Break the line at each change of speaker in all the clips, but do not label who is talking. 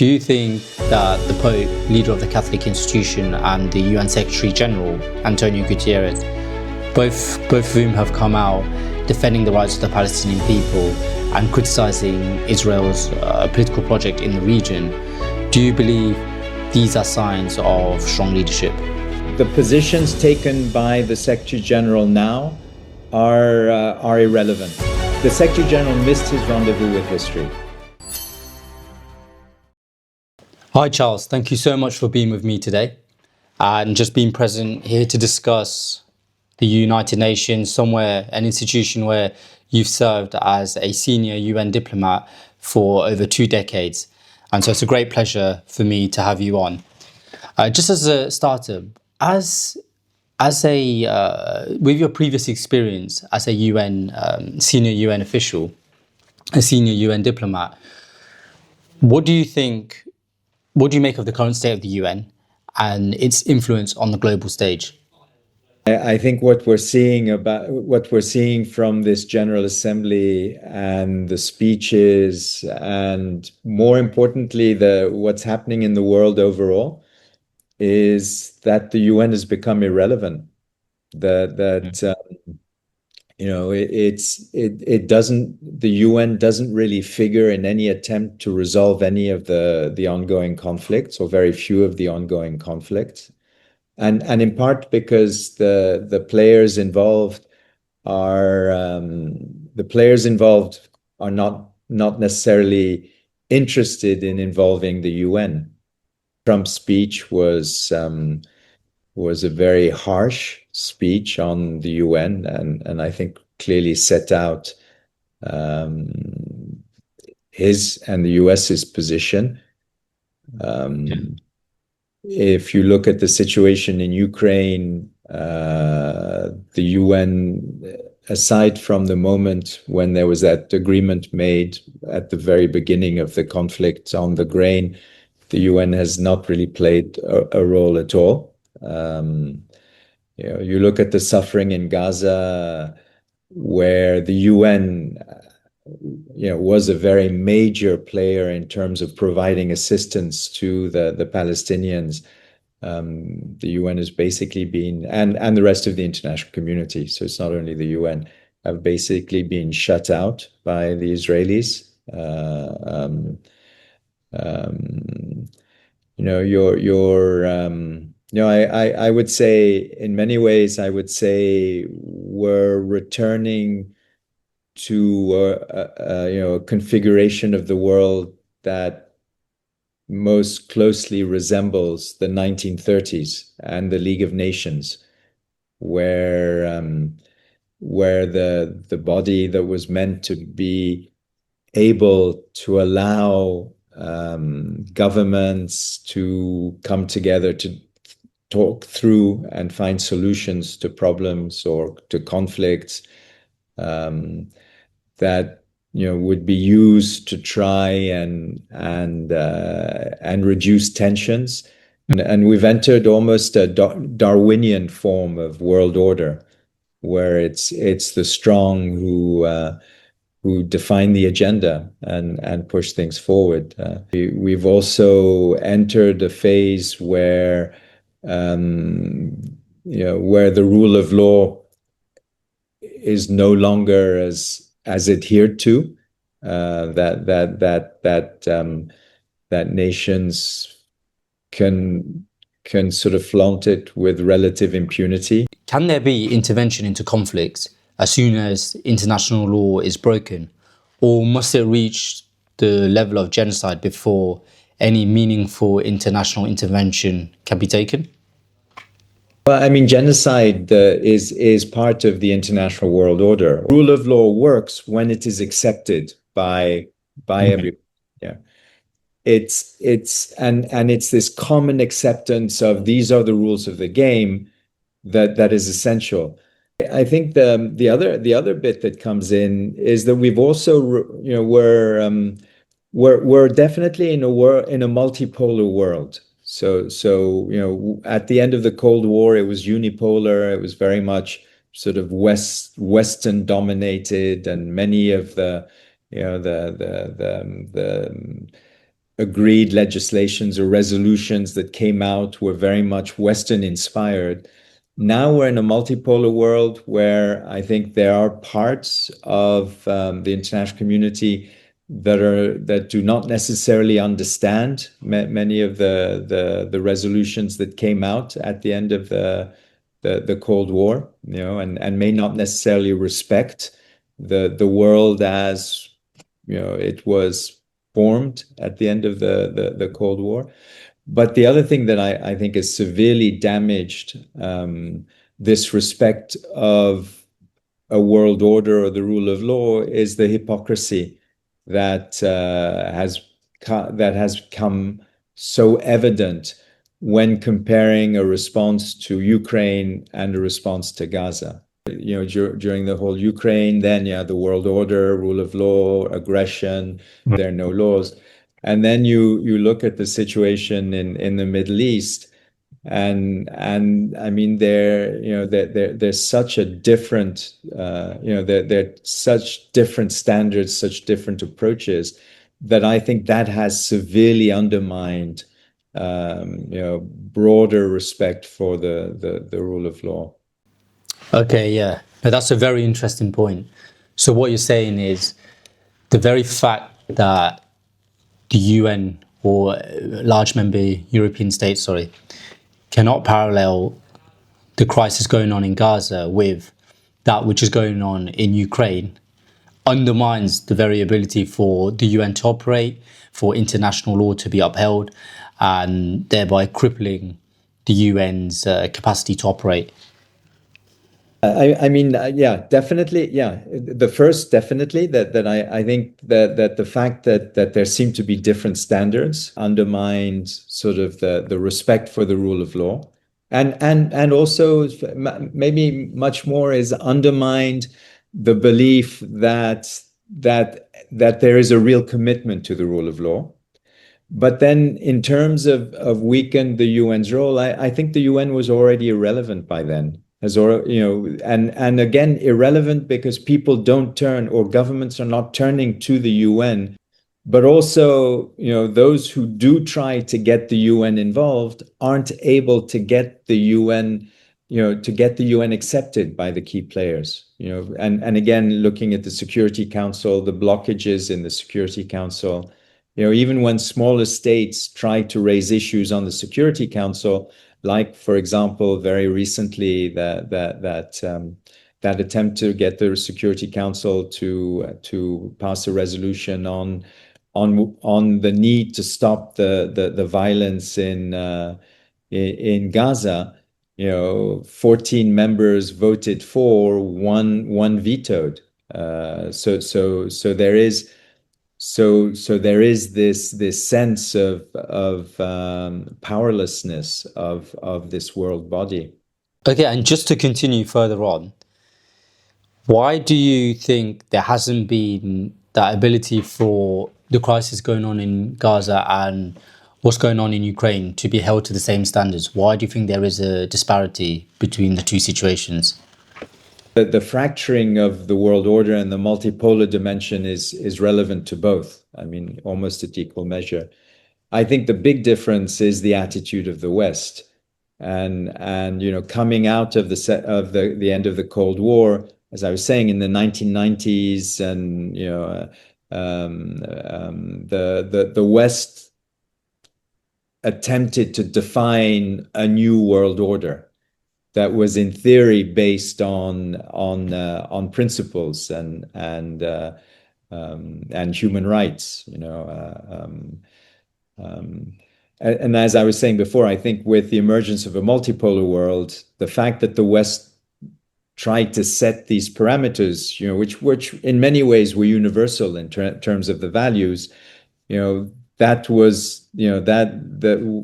Do you think that the Pope, leader of the Catholic institution, and the UN Secretary General, Antonio Guterres, both of whom have come out defending the rights of the Palestinian people and criticising Israel's political project in the region, do you believe these are signs of strong leadership?
The positions taken by the Secretary General now are irrelevant. The Secretary General missed his rendezvous with history.
Hi Charles, thank you so much for being with me today and just being present here to discuss the United Nations, an institution where you've served as a senior UN diplomat for over 2 decades. And so it's a great pleasure for me to have you on. Just as a starter, with your previous experience as a senior UN official, a senior UN diplomat, what do you make of the current state of the UN and its influence on the global stage?
I think what we're seeing from this General Assembly and the speeches, and more importantly, what's happening in the world overall, is that the UN has become irrelevant. The UN doesn't really figure in any attempt to resolve any of the ongoing conflicts, or very few of the ongoing conflicts. And in part because the players involved are not necessarily interested in involving the UN. Trump's speech was a very harsh speech on the UN, and I think clearly set out his and the US's position. If you look at the situation in Ukraine, the UN, aside from the moment when there was that agreement made at the very beginning of the conflict on the grain, the UN has not really played a role at all. You look at the suffering in Gaza, where the UN was a very major player in terms of providing assistance to the Palestinians. The UN has basically been, and the rest of the international community, so it's not only the UN, have basically been shut out by the Israelis. I would say, in many ways, we're returning to a configuration of the world that most closely resembles the 1930s and the League of Nations, where the body that was meant to be able to allow governments to come together to talk through and find solutions to problems or to conflicts, that would be used to try and reduce tensions. And we've entered almost a Darwinian form of world order, where it's the strong who define the agenda and push things forward. We've also entered a phase where the rule of law is no longer as adhered to, that nations can sort of flaunt it with relative impunity.
Can there be intervention into conflicts as soon as international law is broken, or must it reach the level of genocide before any meaningful international intervention can be taken?
Well, I mean, genocide is part of the international world order. Rule of law works when it is accepted by everyone. Yeah, it's this common acceptance of these are the rules of the game that is essential. I think the other bit that comes in is that we've also we're definitely in a multipolar world. So at the end of the Cold War, it was unipolar. It was very much sort of Western dominated, and many of the agreed legislations or resolutions that came out were very much Western inspired. Now we're in a multipolar world where I think there are parts of the international community that do not necessarily understand many of the resolutions that came out at the end of the Cold War, and may not necessarily respect the world as it was formed at the end of the Cold War. But the other thing that I think has severely damaged this respect of a world order or the rule of law is the hypocrisy that has come so evident when comparing a response to Ukraine and a response to Gaza. During the whole Ukraine, then the world order, rule of law, aggression, there are no laws. And then you look at the situation in the Middle East, and I mean there's such a different there such different standards, such different approaches, that I think that has severely undermined broader respect for the rule of law.
Okay, yeah. Now, that's a very interesting point. So what you're saying is the very fact that the UN or large member European states, cannot parallel the crisis going on in Gaza with that which is going on in Ukraine undermines the very ability for the UN to operate, for international law to be upheld, and thereby crippling the UN's capacity to operate.
I mean, yeah, definitely. Yeah, the first, definitely that I think that the fact that there seem to be different standards undermines sort of the respect for the rule of law, and also maybe much more is undermined the belief that there is a real commitment to the rule of law. But then, in terms of weakened the UN's role, I think the UN was already irrelevant by then. And again, irrelevant because people don't turn, or governments are not turning to the UN. But also, those who do try to get the UN involved aren't able to get the UN, accepted by the key players. And again, looking at the Security Council, the blockages in the Security Council. Even when smaller states try to raise issues on the Security Council, like, for example, very recently that attempt to get the Security Council to pass a resolution on the need to stop the violence in Gaza. 14 members voted for, one vetoed. So there is. So there is this sense of powerlessness of this world body.
Okay, and just to continue further on, why do you think there hasn't been that ability for the crisis going on in Gaza and what's going on in Ukraine to be held to the same standards? Why do you think there is a disparity between the two situations?
The fracturing of the world order and the multipolar dimension is relevant to both. I mean, almost at equal measure. I think the big difference is the attitude of the West, and coming out of the end of the Cold War, as I was saying, in the 1990s, and the West attempted to define a new world order that was in theory based on principles and human rights, and as I was saying before, I think with the emergence of a multipolar world, the fact that the West tried to set these parameters, which in many ways were universal in terms of the values, that was, that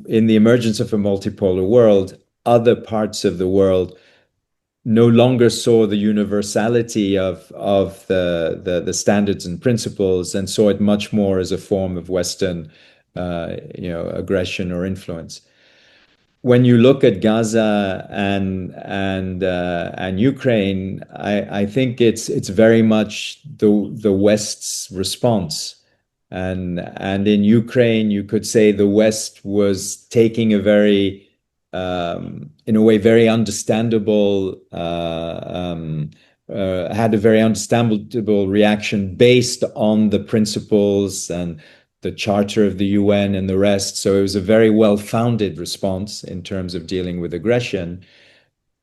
in the emergence of a multipolar world, other parts of the world no longer saw the universality of the standards and principles, and saw it much more as a form of Western aggression or influence. When you look at Gaza and Ukraine, I think it's very much the West's response And in Ukraine, you could say the West was taking a very, in a way, very understandable, had a very understandable reaction based on the principles and the Charter of the UN and the rest. So it was a very well-founded response in terms of dealing with aggression.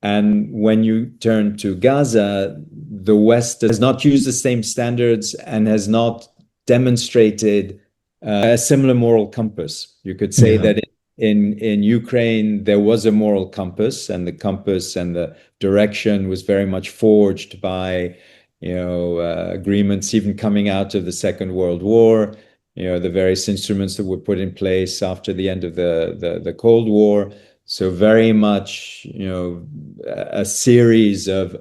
And when you turn to Gaza, the West has not used the same standards and has not demonstrated a similar moral compass. You could say that in Ukraine, there was a moral compass, and the compass and the direction was very much forged by, agreements even coming out of the Second World War, the various instruments that were put in place after the end of the Cold War. So very much, a series of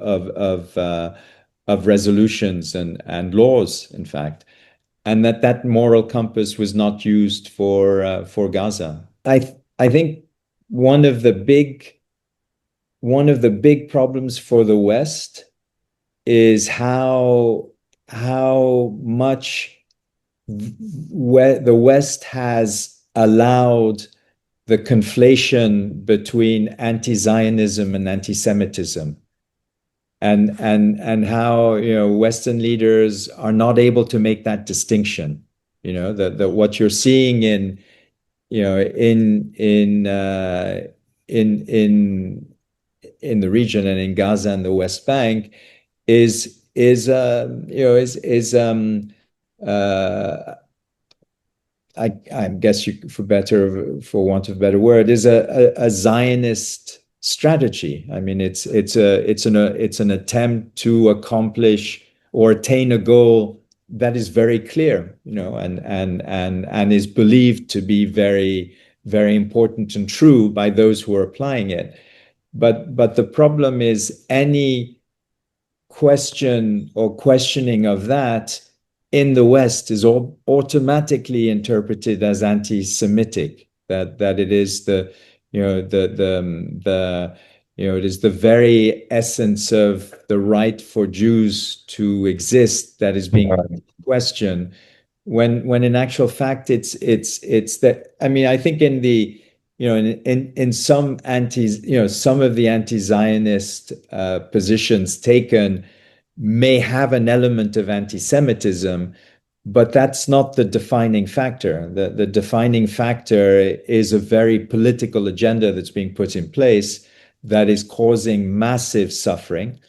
resolutions and laws, in fact, and that moral compass was not used for Gaza. I think one of the big problems for the West is how much the West has allowed the conflation between anti-Zionism and anti-Semitism, and how Western leaders are not able to make that distinction. That what you're seeing in the region and in Gaza and the West Bank is I guess for want of a better word, is a Zionist strategy. I mean, it's an attempt to accomplish or attain a goal that is very clear, and is believed to be very, very important and true by those who are applying it. But the problem is any question or questioning of that in the West is automatically interpreted as anti-Semitic. That it is it is the very essence of the right for Jews to exist that is being questioned. When in actual fact it's that. I mean, I think in some some of the anti-Zionist positions taken may have an element of anti-Semitism, but that's not the defining factor. The defining factor is a very political agenda that's being put in place that is causing massive suffering.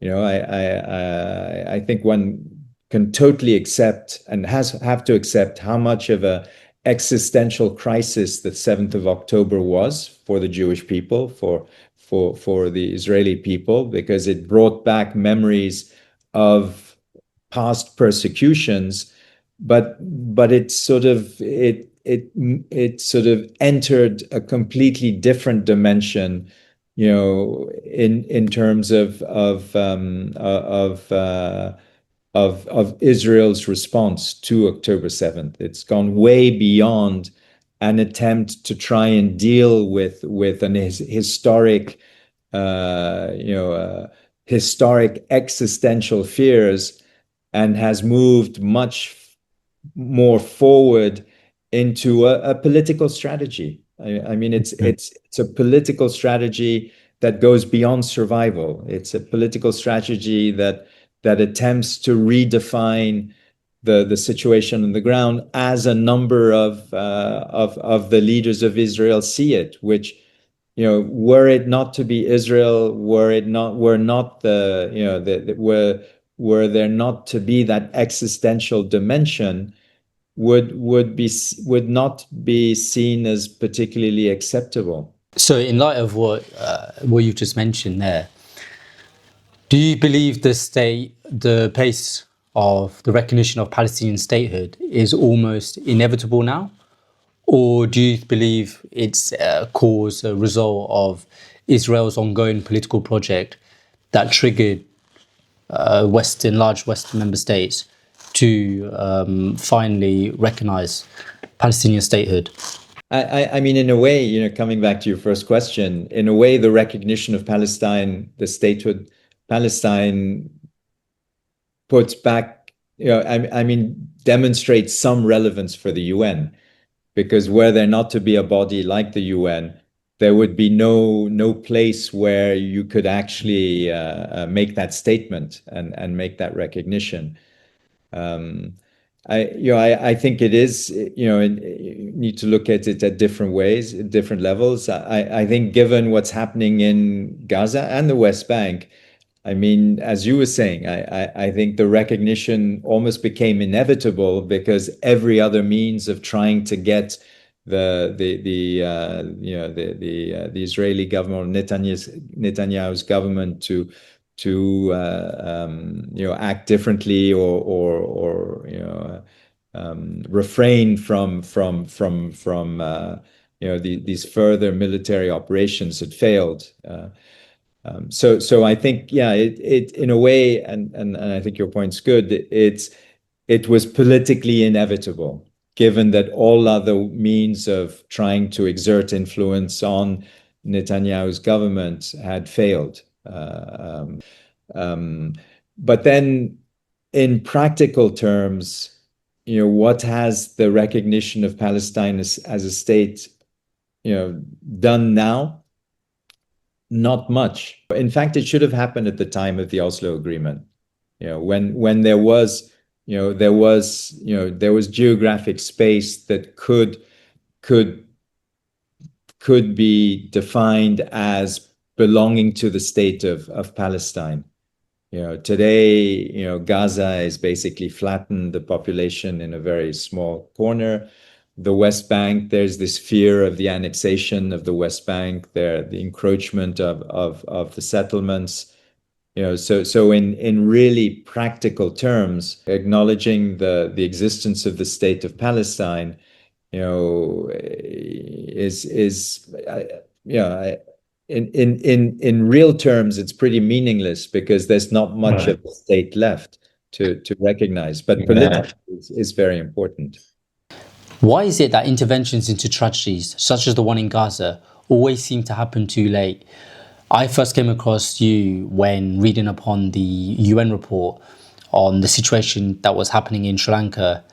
I think one can totally accept and have to accept how much of a existential crisis the 7th of October was for the Jewish people, for the Israeli people, because it brought back memories of past persecutions, but it sort of entered a completely different dimension, in terms of Israel's response to October 7th. It's gone way beyond an attempt to try and deal with an historic historic existential fears, and has moved much more forward into a political strategy. I mean, it's a political strategy that goes beyond survival. It's a political strategy that attempts to redefine the situation on the ground as a number of the leaders of Israel see it, which, were it not to be Israel, were there not to be that existential dimension, would not be seen as particularly acceptable.
So, in light of what you've just mentioned there, do you believe the pace of the recognition of Palestinian statehood is almost inevitable now? Or do you believe it's a result of Israel's ongoing political project that triggered large Western member states to finally recognize Palestinian statehood?
I mean, in a way, coming back to your first question, in a way, the recognition of Palestine, the statehood Palestine, puts back I mean, demonstrate some relevance for the UN, because were there not to be a body like the UN, there would be no place where you could actually make that statement and make that recognition. Um, I think it is, you need to look at it at different ways, different levels. I think given what's happening in Gaza and the West Bank, I mean, as you were saying, I think the recognition almost became inevitable because every other means of trying to get the Israeli government, Netanyahu's government to act differently or refrain from these further military operations had failed. So I think, yeah, it in a way, and I think your point's good. It was politically inevitable, given that all other means of trying to exert influence on Netanyahu's government had failed. But then, in practical terms, what has the recognition of Palestine as a state, done now? Not much. In fact, it should have happened at the time of the Oslo Agreement. When there was geographic space that could be defined as belonging to the state of Palestine. Today, Gaza is basically flattened, the population in a very small corner. The West Bank, there's this fear of the annexation of the West Bank, the encroachment of the settlements. So in really practical terms, acknowledging the existence of the state of Palestine, in real terms, it's pretty meaningless because there's not much of the state left to recognize. But politically, is very important.
Why is it that interventions into tragedies, such as the one in Gaza, always seem to happen too late? I first came across you when reading upon the UN report on the situation that was happening in Sri Lanka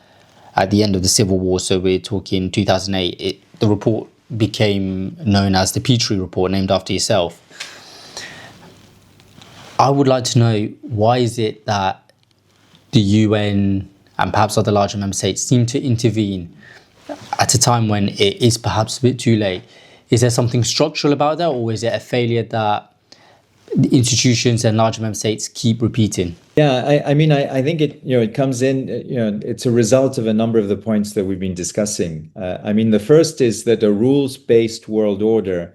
at the end of the civil war. So we're talking 2008. The report became known as the Petrie report, named after yourself. I would like to know, why is it that the UN and perhaps other larger member states seem to intervene at a time when it is perhaps a bit too late? Is there something structural about that, or is it a failure that the institutions and larger member states keep repeating?
Yeah, I mean, I think it comes in, it's a result of a number of the points that we've been discussing. I mean, the first is that a rules-based world order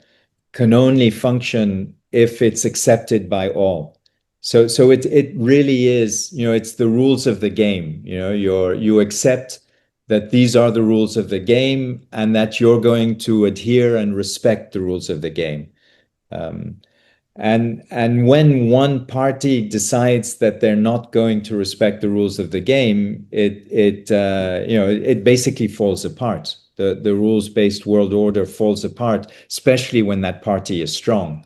can only function if it's accepted by all. So it really is, it's the rules of the game. You accept that these are the rules of the game and that you're going to adhere and respect the rules of the game. And when one party decides that they're not going to respect the rules of the game, it basically falls apart. The rules-based world order falls apart, especially when that party is strong,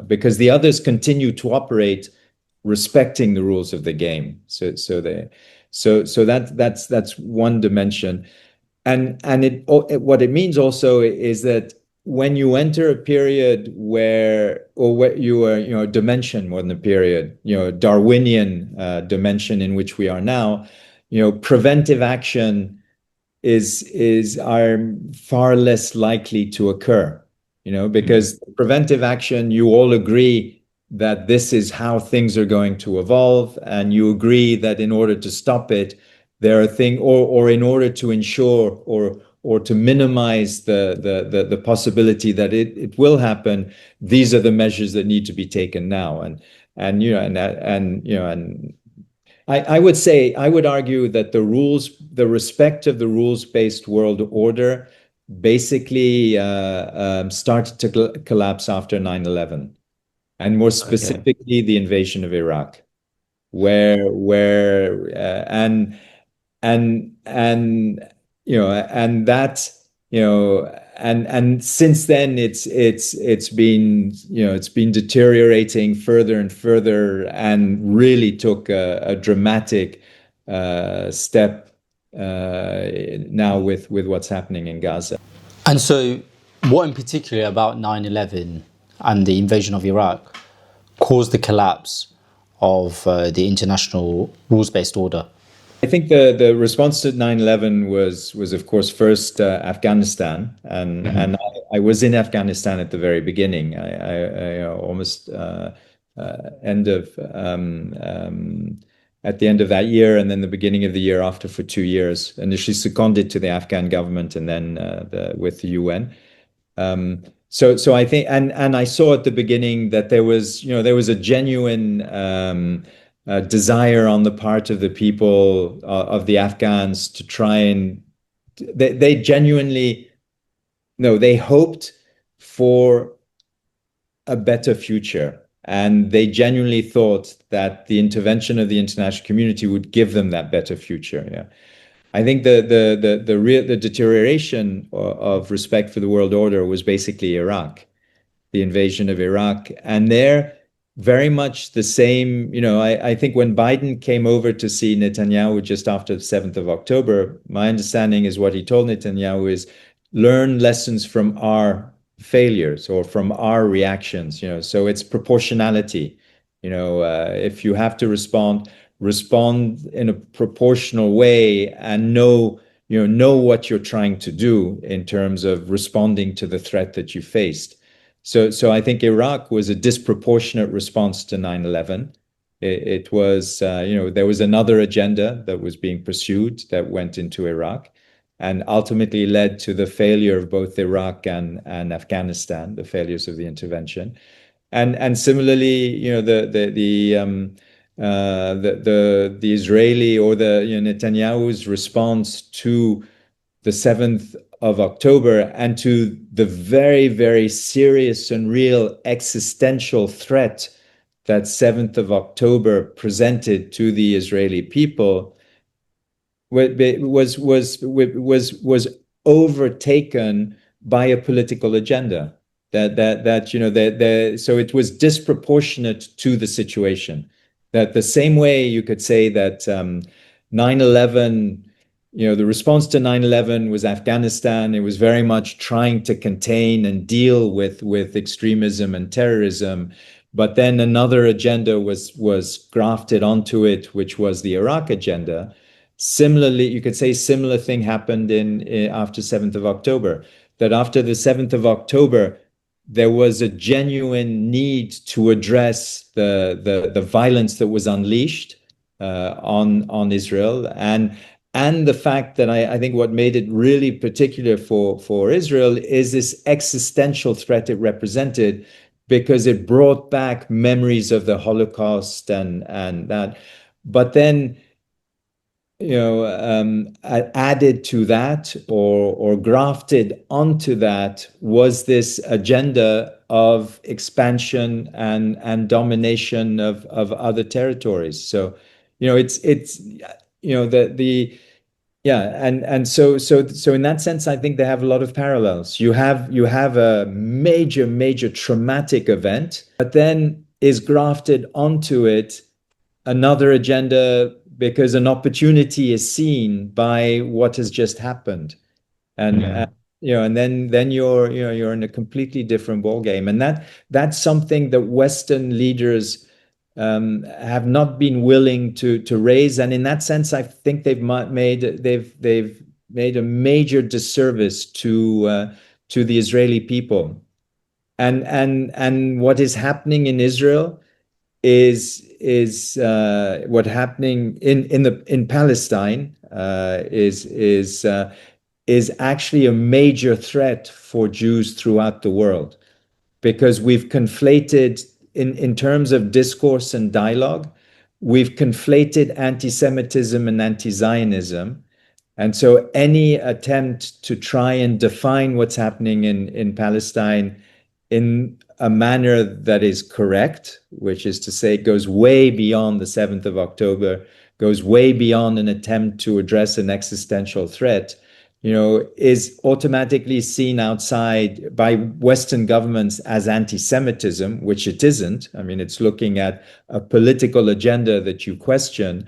because the others continue to operate respecting the rules of the game. So that's one dimension, and what it means also is that when you enter a period where you are, dimension more than a period, Darwinian dimension in which we are now, preventive action are far less likely to occur, because preventive action, you all agree that this is how things are going to evolve, and you agree that in order to stop it, there are things, or in order to ensure or to minimize the possibility that it will happen, these are the measures that need to be taken now. I would argue that the respect of the rules-based world order basically started to collapse after 9/11, and more specifically the invasion of Iraq, and since then it's been deteriorating further and further, and really took a dramatic step now with what's happening in Gaza.
And so, what in particular about 9/11 and the invasion of Iraq caused the collapse of the international rules-based order?
I think the response to 9/11 was of course first Afghanistan, and I was in Afghanistan at the very beginning. I almost end of at the end of that year, and then the beginning of the year after for 2 years. Initially seconded to the Afghan government, and then with the UN. So I think, and I saw at the beginning that there was a genuine desire on the part of the people of the Afghans to try and they genuinely they hoped for a better future, and they genuinely thought that the intervention of the international community would give them that better future. Yeah. I think the deterioration of respect for the world order was basically Iraq, the invasion of Iraq, and there very much the same. I think when Biden came over to see Netanyahu just after the 7th of October, my understanding is what he told Netanyahu is learn lessons from our failures or from our reactions. So it's proportionality. If you have to respond in a proportional way and know what you're trying to do in terms of responding to the threat that you faced. So I think Iraq was a disproportionate response to 9/11. It was, there was another agenda that was being pursued that went into Iraq and ultimately led to the failure of both Iraq and Afghanistan, the failures of the intervention. And similarly, the Israeli or Netanyahu's response to the 7th of October and to the very, very serious and real existential threat that 7th of October presented to the Israeli people was overtaken by a political agenda. So it was disproportionate to the situation. That the same way you could say that 9/11, the response to 9/11 was Afghanistan. It was very much trying to contain and deal with extremism and terrorism. But then another agenda was grafted onto it, which was the Iraq agenda. Similarly, you could say similar thing happened after 7th of October. That after the 7th of October, there was a genuine need to address the violence that was unleashed on Israel, and the fact that I think what made it really particular for Israel is this existential threat it represented, because it brought back memories of the Holocaust and that. But then, added to that or grafted onto that was this agenda of expansion and domination of other territories. So, so in that sense, I think they have a lot of parallels. You have a major traumatic event, but then is grafted onto it another agenda because an opportunity is seen by what has just happened, and and then you're in a completely different ballgame, and that's something that Western leaders have not been willing to raise, and in that sense, I think they've made a major disservice to the Israeli people, and what is happening in Israel is what happening in Palestine is actually a major threat for Jews throughout the world, because we've conflated in terms of discourse and dialogue, we've conflated anti-Semitism and anti-Zionism. And so any attempt to try and define what's happening in Palestine in a manner that is correct, which is to say goes way beyond the 7th of October, goes way beyond an attempt to address an existential threat, is automatically seen outside by Western governments as anti-Semitism, which it isn't. I mean, it's looking at a political agenda that you question.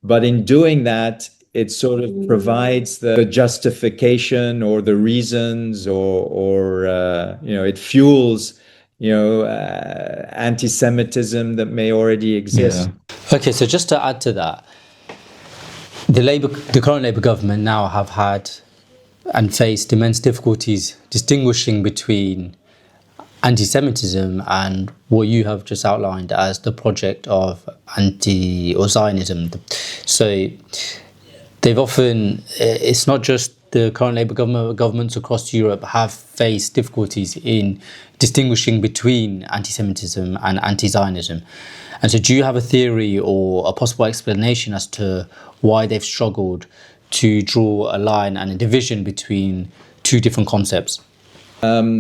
but in doing that, it sort of provides the justification or the reasons, or it fuels anti-Semitism that may already exist.
Okay, so just to add to that, the current Labour government now have had and faced immense difficulties distinguishing between anti-Semitism and what you have just outlined as the project of Zionism. So they've often, it's not just the current Labour governments across Europe have faced difficulties in distinguishing between anti-Semitism and anti-Zionism. And so do you have a theory or a possible explanation as to why they've struggled to draw a line and a division between two different concepts?
I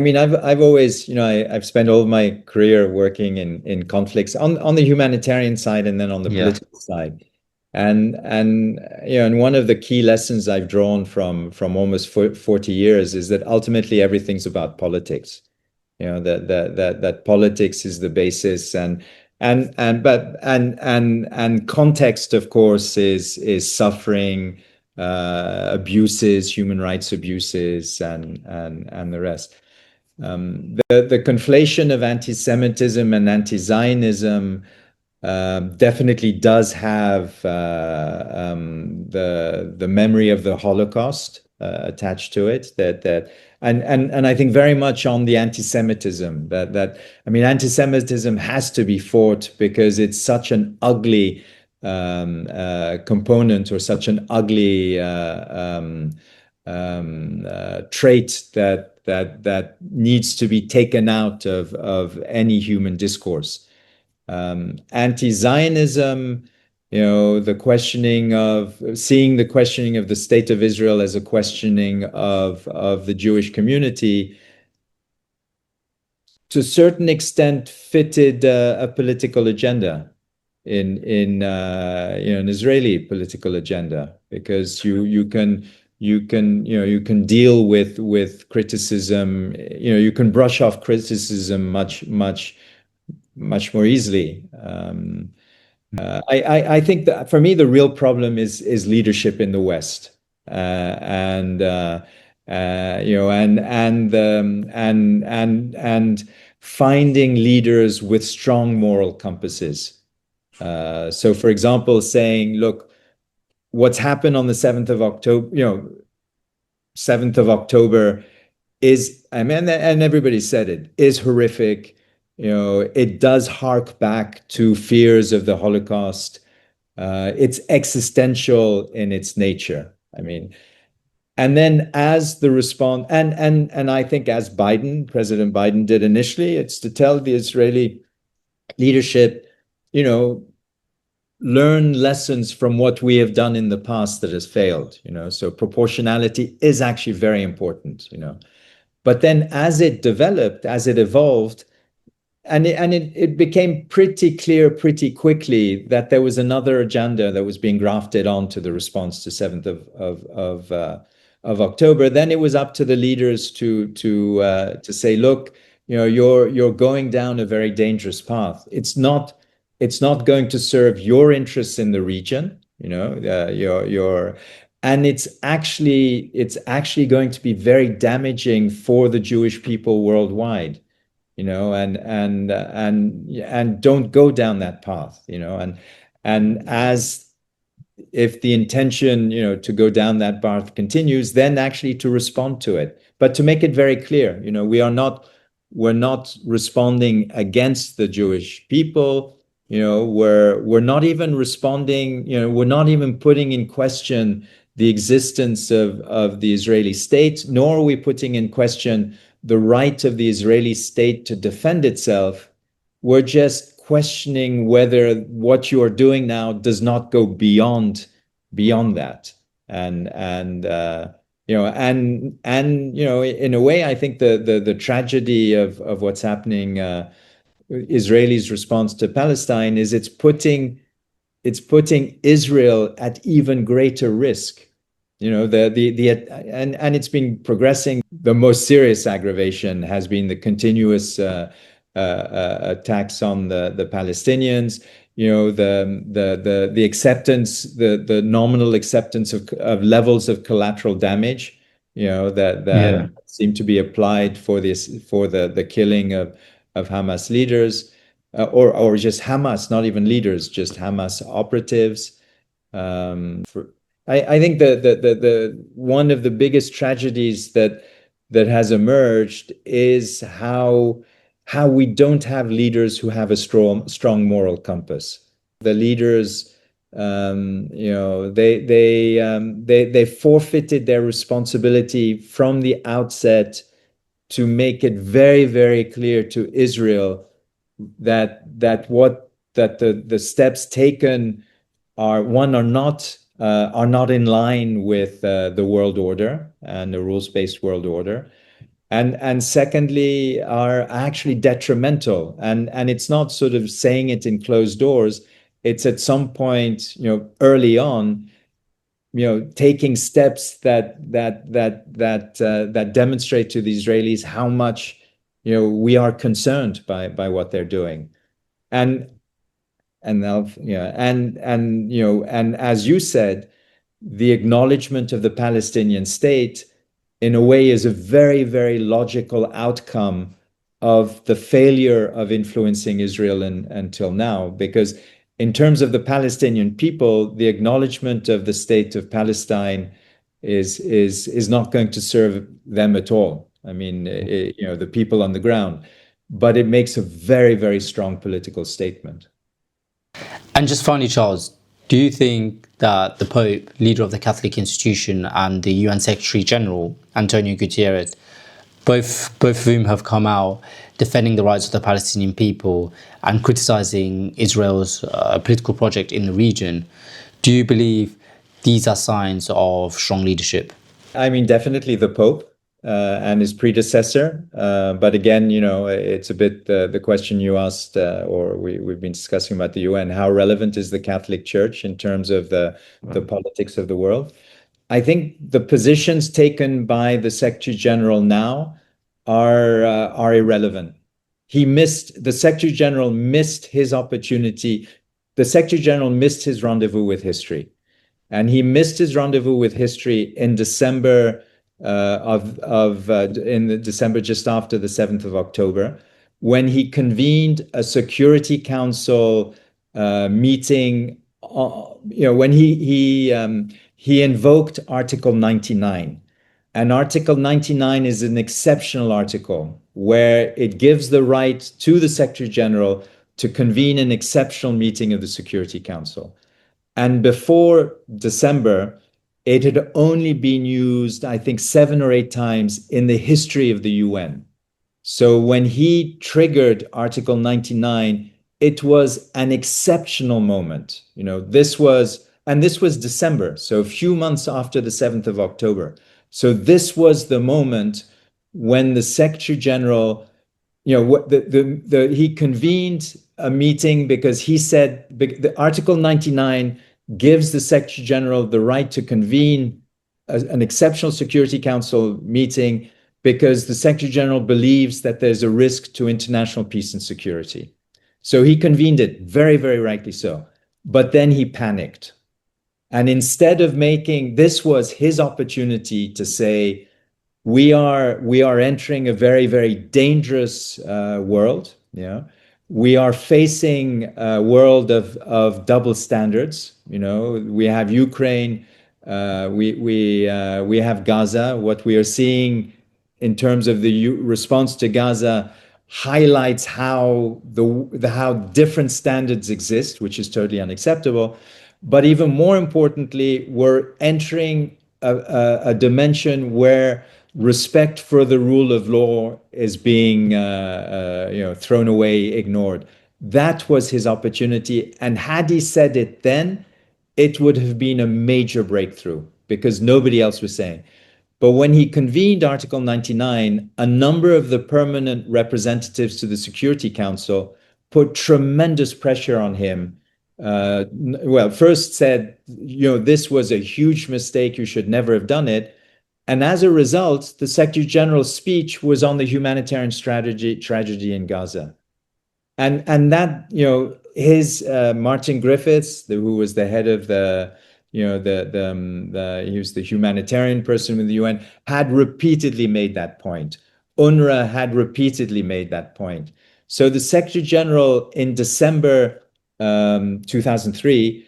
mean, I've always, I've spent all of my career working in conflicts on the humanitarian side and then on the political side. And one of the key lessons I've drawn from almost 40 years is that ultimately everything's about politics. That politics is the basis, and context, of course, is suffering, abuses, human rights abuses, and the rest. The conflation of anti-Semitism and anti-Zionism definitely does have the memory of the Holocaust attached to it. And I think very much on the anti-Semitism that I mean, anti-Semitism has to be fought because it's such an ugly component, or such an ugly trait that needs to be taken out of any human discourse. Anti-Zionism, the questioning of seeing the questioning of the state of Israel as a questioning of the Jewish community, to a certain extent fitted a political agenda in an Israeli political agenda, because you can deal with criticism, you can brush off criticism much more easily. I think that for me the real problem is leadership in the West, and finding leaders with strong moral compasses. So, for example, saying, look, what's happened on the 7th of October, 7th of October is, I mean, and everybody said it, is horrific. It does hark back to fears of the Holocaust. It's existential in its nature. I mean, and then as the response, and I think as President Biden did initially, it's to tell the Israeli leadership, learn lessons from what we have done in the past that has failed. So proportionality is actually very important. But then as it developed, as it evolved, and it became pretty clear pretty quickly that there was another agenda that was being grafted onto the response to 7th of October. Then it was up to the leaders to say, look, you're going down a very dangerous path. It's not going to serve your interests in the region. And it's actually going to be very damaging for the Jewish people worldwide. And don't go down that path, and as if the intention, to go down that path continues, then actually to respond to it, but to make it very clear, we're not responding against the Jewish people, we're not even responding, we're not even putting in question the existence of the Israeli state, nor are we putting in question the right of the Israeli state to defend itself. We're just questioning whether what you are doing now does not go beyond that. And in a way, I think the tragedy of what's happening, Israelis' response to Palestine, is it's putting Israel at even greater risk. And it's been progressing. The most serious aggravation has been the continuous attacks on the Palestinians. the acceptance, the nominal acceptance of levels of collateral damage, that seem to be applied for the killing of Hamas leaders, or just Hamas, not even leaders, just Hamas operatives. I think the one of the biggest tragedies that has emerged is how we don't have leaders who have a strong moral compass. The leaders, they forfeited their responsibility from the outset to make it very, very clear to Israel that the steps taken are not in line with the world order and the rules-based world order, and secondly are actually detrimental. And it's not sort of saying it in closed doors. It's at some point, early on, taking steps that demonstrate to the Israelis how much we are concerned by what they're doing. And as you said, the acknowledgement of the Palestinian state in a way is a very, very logical outcome of the failure of influencing Israel until now. Because in terms of the Palestinian people, the acknowledgement of the state of Palestine is not going to serve them at all. I mean, the people on the ground, but it makes a very, very strong political statement.
And just finally, Charles, do you think that the Pope, leader of the Catholic institution, and the UN Secretary General, Antonio Guterres, both of whom have come out defending the rights of the Palestinian people and criticizing Israel's political project in the region, do you believe these are signs of strong leadership?
I mean, definitely the Pope and his predecessor. But again, it's a bit the question you asked, or we've been discussing about the UN. How relevant is the Catholic Church in terms of the politics of the world? I think the positions taken by the Secretary General now are irrelevant. The Secretary General missed his opportunity. The Secretary General missed his rendezvous with history. And he missed his rendezvous with history in December December just after the 7th of October, when he convened a Security Council meeting. When he invoked Article 99. And Article 99 is an exceptional article where it gives the right to the Secretary General to convene an exceptional meeting of the Security Council. And before December, it had only been used, I think, 7 or 8 times in the history of the UN. So when he triggered Article 99, it was an exceptional moment. This was December, so a few months after the 7th of October. So this was the moment when the Secretary General, he convened a meeting because he said the Article 99 gives the Secretary General the right to convene an exceptional Security Council meeting because the Secretary General believes that there's a risk to international peace and security. So he convened it, very, very rightly so. But then he panicked. And instead of this was his opportunity to say, we are entering a very, very dangerous world. We are facing a world of double standards. We have Ukraine, we have Gaza. What we are seeing in terms of the response to Gaza highlights how different standards exist, which is totally unacceptable. But even more importantly, we're entering a dimension where respect for the rule of law is being thrown away, ignored. That was his opportunity. And had he said it then, it would have been a major breakthrough because nobody else was saying. But when he convened Article 99, a number of the permanent representatives to the Security Council put tremendous pressure on him. First said, this was a huge mistake. You should never have done it. And as a result, the Secretary General's speech was on the humanitarian tragedy in Gaza. And that, his Martin Griffiths, who was the head of he was the humanitarian person with the UN, had repeatedly made that point. UNRWA had repeatedly made that point. So the Secretary General in December 2003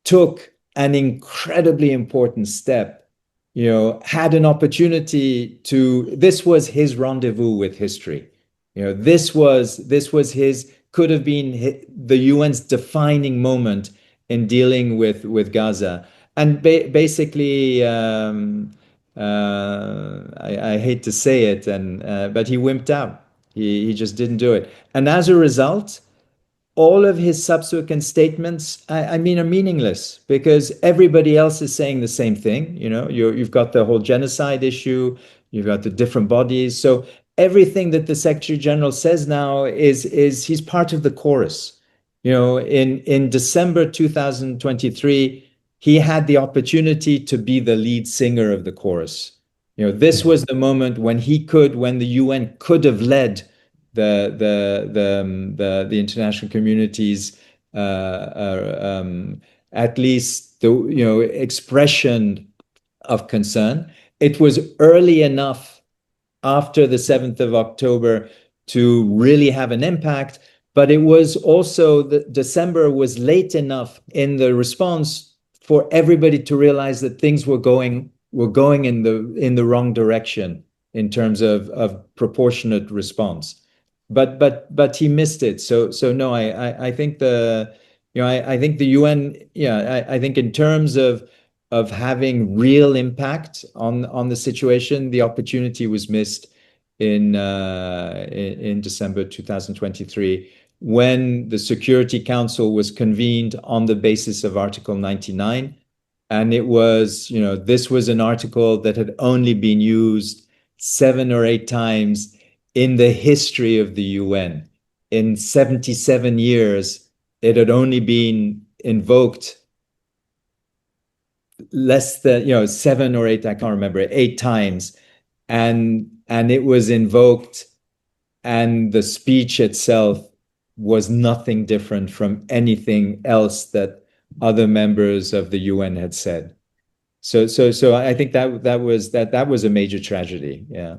took an incredibly important step, had an opportunity this was his rendezvous with history. This was could have been the UN's defining moment in dealing with Gaza. And basically, I hate to say it, but he wimped out. He just didn't do it. And as a result, all of his subsequent statements, are meaningless, because everybody else is saying the same thing. You've got the whole genocide issue, you've got the different bodies. So everything that the Secretary General says now is he's part of the chorus. In December 2023, he had the opportunity to be the lead singer of the chorus. This was the moment when the UN could have led the international community's at least the expression of concern. It was early enough after the 7th of October to really have an impact, but it was also December was late enough in the response for everybody to realize that things were going in the wrong direction in terms of proportionate response. But he missed it. So no, I think I think the UN, I think in terms of having real impact on the situation, the opportunity was missed in December 2023, when the Security Council was convened on the basis of Article 99. And it was, this was an article that had only been used 7 or 8 times in the history of the UN. In 77 years, it had only been invoked less than 7 or 8, I can't remember, 8 times. And it was invoked, and the speech itself was nothing different from anything else that other members of the UN had said. So I think that was a major tragedy. Yeah.